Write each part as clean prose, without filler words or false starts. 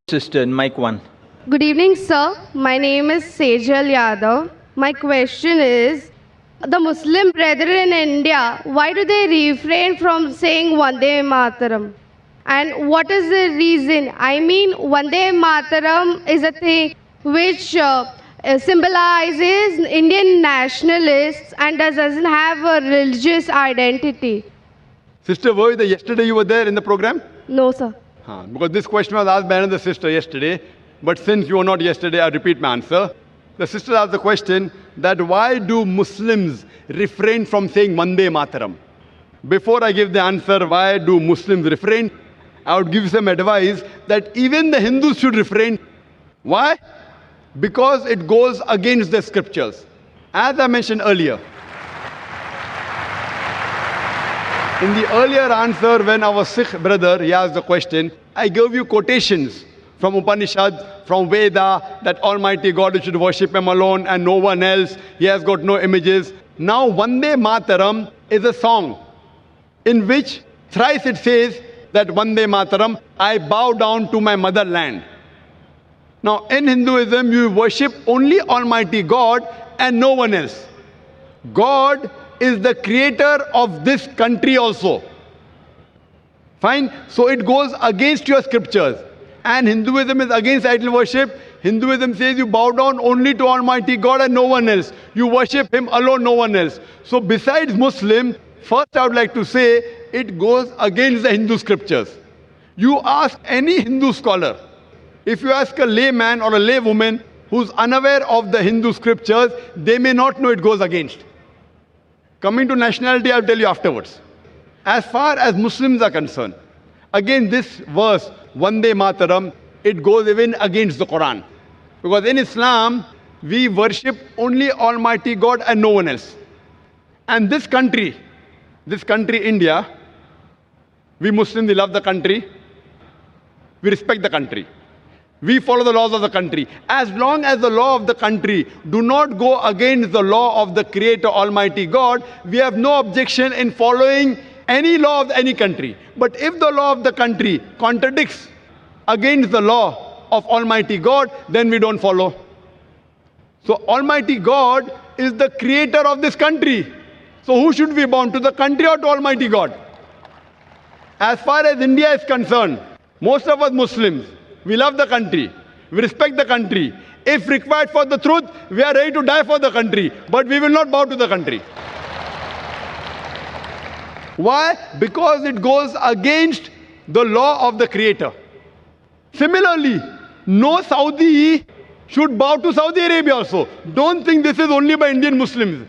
Sister, mic 1. Good evening, sir. My name is Sejal Yadav. My question is, the Muslim brethren in India, why do they refrain from saying Vande Mataram? And what is the reason? I mean, Vande Mataram is a thing which symbolizes Indian nationalists and doesn't have a religious identity. Sister Voida, yesterday you were there in the program? No, sir. Because this question was asked by another sister yesterday, but since you were not yesterday, I repeat my answer. The sister asked the question that why do Muslims refrain from saying Vande Mataram? Before I give the answer, why do Muslims refrain, I would give some advice that even the Hindus should refrain. Why? Because it goes against the scriptures. As I mentioned earlier, in the earlier answer, when our Sikh brother, he asked the question, I gave you quotations from Upanishads, from Veda, that Almighty God, you should worship Him alone and no one else. He has got no images. Now, Vande Mataram is a song in which thrice it says that Vande Mataram, I bow down to my motherland. Now, in Hinduism, you worship only Almighty God and no one else. God is the creator of this country also. Fine? So it goes against your scriptures. And Hinduism is against idol worship. Hinduism says you bow down only to Almighty God and no one else. You worship Him alone, no one else. So besides Muslim, first I would like to say it goes against the Hindu scriptures. You ask any Hindu scholar, if you ask a layman or a laywoman who's unaware of the Hindu scriptures, they may not know it goes against. Coming to nationality, I'll tell you afterwards. As far as Muslims are concerned, again this verse, Vande Mataram, it goes even against the Quran. Because in Islam, we worship only Almighty God and no one else. And this country, India, we Muslims, we love the country, we respect the country. We follow the laws of the country. As long as the law of the country do not go against the law of the Creator Almighty God, we have no objection in following any law of any country. But if the law of the country contradicts against the law of Almighty God, then we don't follow. So Almighty God is the creator of this country. So who should we bow to, the country or to Almighty God? As far as India is concerned, most of us Muslims, we love the country. We respect the country. If required for the truth, we are ready to die for the country. But we will not bow to the country. Why? Because it goes against the law of the Creator. Similarly, no Saudi should bow to Saudi Arabia also. Don't think this is only by Indian Muslims.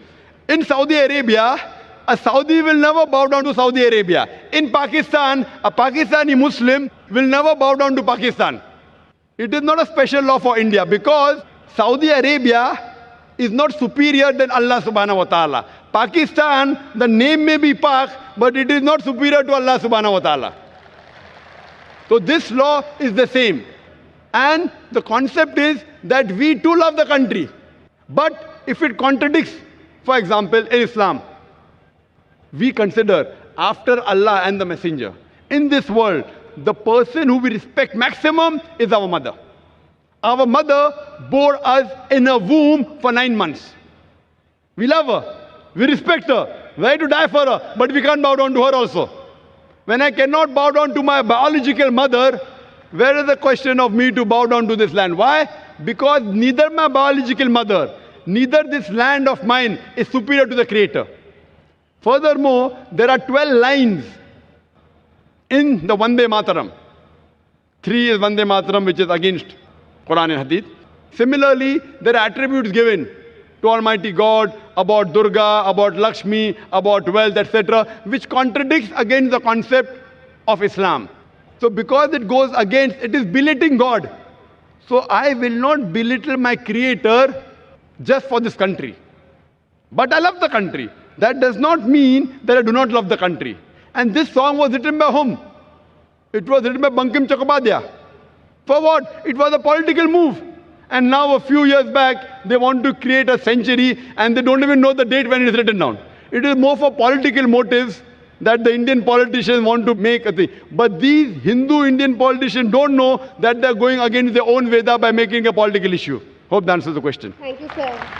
In Saudi Arabia, a Saudi will never bow down to Saudi Arabia. In Pakistan, a Pakistani Muslim will never bow down to Pakistan. It is not a special law for India because Saudi Arabia is not superior than Allah subhanahu wa ta'ala. Pakistan, the name may be Pak, but it is not superior to Allah subhanahu wa ta'ala. So this law is the same. And the concept is that we too love the country. But if it contradicts, for example, in Islam, we consider after Allah and the Messenger, in this world, the person who we respect maximum is our mother. Our mother bore us in a womb for 9 months. We love her. We respect her. We're ready to die for her. But we can't bow down to her also. When I cannot bow down to my biological mother, where is the question of me to bow down to this land? Why? Because neither my biological mother, neither this land of mine is superior to the Creator. Furthermore, there are 12 lines in the Vande Mataram. 3 is Vande Mataram, which is against Quran and Hadith. Similarly, there are attributes given to Almighty God about Durga, about Lakshmi, about wealth, etc., which contradicts against the concept of Islam. So because it goes against, it is belittling God. So I will not belittle my Creator just for this country. But I love the country. That does not mean that I do not love the country. And this song was written by whom? It was written by Bankim Chakrabarty. For what? It was a political move. And now a few years back, they want to create a century and they don't even know the date when it is written down. It is more for political motives that the Indian politicians want to make a thing. But these Hindu Indian politicians don't know that they're going against their own Veda by making a political issue. Hope that answers the question. Thank you, sir.